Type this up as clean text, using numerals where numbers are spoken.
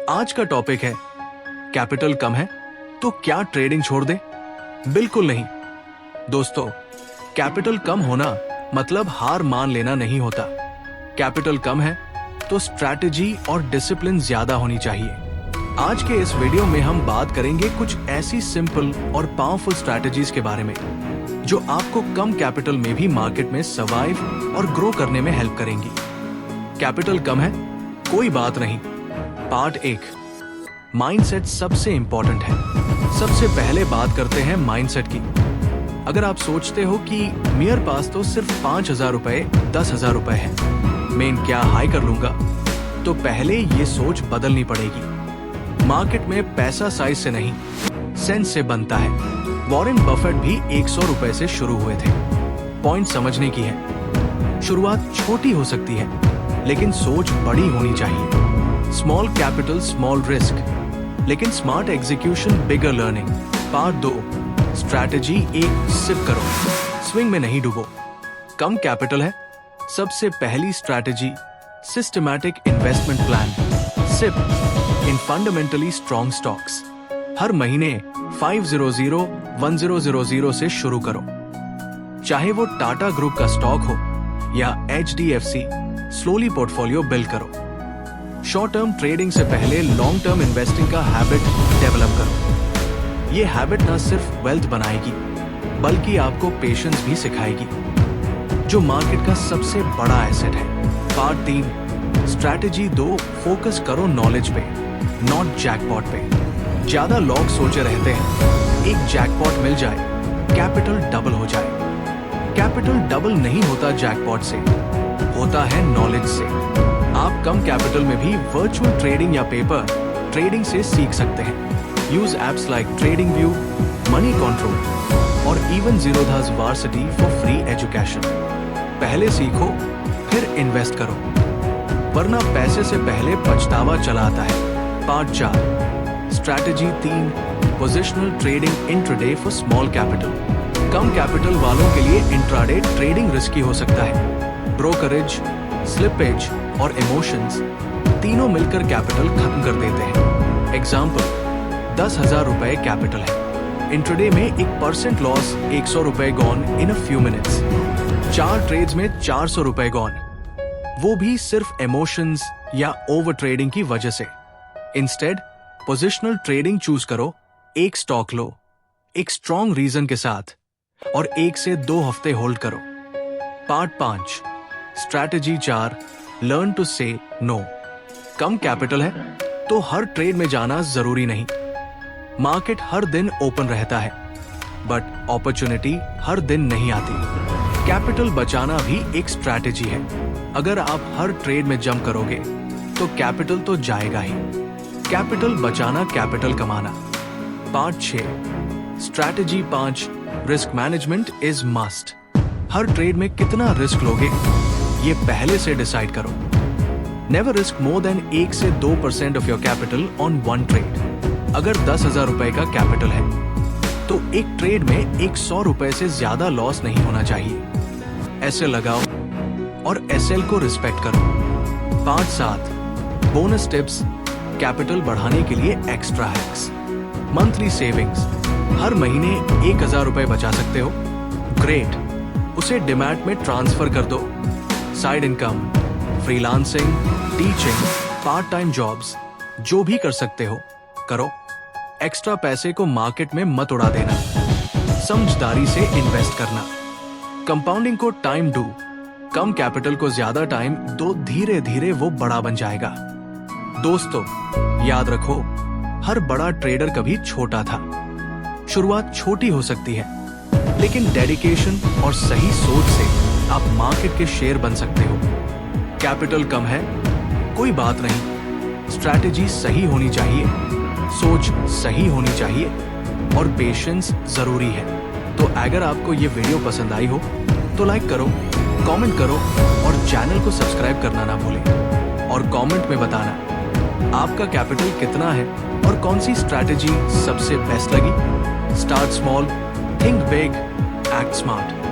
आज का टॉपिक है कैपिटल कम है तो क्या ट्रेडिंग छोड़ दे? बिल्कुल नहीं दोस्तों, कैपिटल कम होना मतलब हार मान लेना नहीं होता। कैपिटल कम है तो स्ट्रैटेजी और डिसिप्लिन ज्यादा होनी चाहिए। आज के इस वीडियो में हम बात करेंगे कुछ ऐसी सिंपल और पावरफुल स्ट्रैटेजीज के बारे में जो आपको कम कैपिटल में भी मार्केट में सर्वाइव और ग्रो करने में हेल्प करेंगी। कैपिटल कम है, कोई बात नहीं। पार्ट 1, माइंडसेट सबसे इंपॉर्टेंट है। सबसे पहले बात करते हैं माइंडसेट की। अगर आप सोचते हो कि मेरे पास तो सिर्फ 5,000 रुपए 10,000 रुपए है, मैं क्या हाई कर लूंगा, तो पहले ये सोच बदलनी पड़ेगी। मार्केट में पैसा साइज से नहीं, सेंस से बनता है। वॉरेन बफेट भी 100 रुपए से शुरू हुए थे। पॉइंट समझने की है, शुरुआत छोटी हो सकती है लेकिन सोच बड़ी होनी चाहिए। स्मॉल कैपिटल स्मॉल रिस्क, लेकिन smart execution bigger learning. Part 2, strategy 1, SIP करो, स्विंग में नहीं डूबो। कम कैपिटल है, सबसे पहली strategy systematic investment plan, SIP in fundamentally strong stocks. हर महीने 500-1000 से शुरू करो, चाहे वो टाटा ग्रुप का स्टॉक हो या HDFC। स्लोली पोर्टफोलियो बिल्ड करो। शॉर्ट टर्म ट्रेडिंग से पहले लॉन्ग टर्म इन्वेस्टिंग का हैबिट डेवलप करो। ये हैबिट न सिर्फ वेल्थ बनाएगी बल्कि आपको पेशेंस भी सिखाएगी, जो मार्केट का सबसे बड़ा एसेट है। पार्ट 3, स्ट्रैटेजी 2, फोकस करो नॉलेज पे, नॉट जैकपॉट पे। ज्यादा लोग सोचे रहते हैं एक जैकपॉट मिल जाए कैपिटल डबल हो जाए। कैपिटल डबल नहीं होता जैकपॉट से, होता है नॉलेज से। आप कम कैपिटल में भी वर्चुअल ट्रेडिंग या पेपर ट्रेडिंग से सीख सकते हैं। Use apps like Trading View, Money Control और even Zerodha's Varsity for free education. पहले सीखो फिर इन्वेस्ट करो, वरना पैसे से पहले पछतावा चला आता है। Part 4, strategy 3, positional trading intraday for small capital. Come capital वालों के लिए इंट्राडे ट्रेडिंग रिस्की हो सकता है। ब्रोकरेज, स्लिपेज और इमोशंस तीनों मिलकर कैपिटल खत्म कर देते हैं। एग्जाम्पल, 10,000 रुपए कैपिटल है, इंट्राडे में 1% लॉस, 100 रुपए gone in a few minutes. 4 trades में 400 रुपए गॉन, वो भी सिर्फ इमोशंस या ओवर ट्रेडिंग की वजह से। इंस्टेड पोजिशनल ट्रेडिंग चूज करो। एक स्टॉक लो एक स्ट्रॉन्ग रीजन के साथ और 1 से 2 हफ्ते होल्ड करो। पार्ट 5, स्ट्रैटेजी 4, लर्न टू से नो। कम कैपिटल है तो हर ट्रेड में जाना जरूरी नहीं। मार्केट हर दिन ओपन रहता है, बट अपॉर्चुनिटी हर दिन नहीं आती। कैपिटल बचाना भी एक स्ट्रैटेजी है। अगर आप हर ट्रेड में जंप करोगे तो कैपिटल तो जाएगा ही। कैपिटल बचाना कैपिटल कमाना। Part 6, strategy 5, risk management is must. Her trade में कितना रिस्क लोगे ये पहले से डिसाइड करो। नेवर रिस्क मोर देन 1 से 2% of your capital on one trade. अगर 10,000 रुपए का कैपिटल है तो एक ट्रेड में 100 रुपए से ज्यादा लॉस नहीं होना चाहिए। ऐसे लगाओ और SL को रिस्पेक्ट करो। पार्ट 7, बोनस टिप्स, कैपिटल बढ़ाने के लिए एक्स्ट्रा हैक्स। मंथली सेविंग्स, हर महीने 1,000 रुपए बचा सकते हो, ग्रेट, उसे डिमैट में ट्रांसफर कर दो। Side income, freelancing, teaching, part time jobs, जो भी कर सकते हो करो। एक्स्ट्रा पैसे को मार्केट में मत उड़ा देना, समझदारी से इन्वेस्ट करना। कंपाउंडिंग को टाइम डू, कम कैपिटल को ज्यादा टाइम दो, धीरे धीरे वो बड़ा बन जाएगा। दोस्तों याद रखो, हर बड़ा ट्रेडर कभी छोटा था। शुरुआत छोटी हो सकती है लेकिन डेडिकेशन और सही सोच से आप मार्केट के शेयर बन सकते हो। कैपिटल कम है, कोई बात नहीं, स्ट्रैटेजी सही होनी चाहिए, सोच सही होनी चाहिए और पेशेंस जरूरी है। तो अगर आपको ये वीडियो पसंद आई हो तो लाइक करो, कमेंट करो और चैनल को सब्सक्राइब करना ना भूलें। और कमेंट में बताना आपका कैपिटल कितना है और कौन सी स्ट्रैटेजी सबसे बेस्ट लगी। Start small, think big, act smart.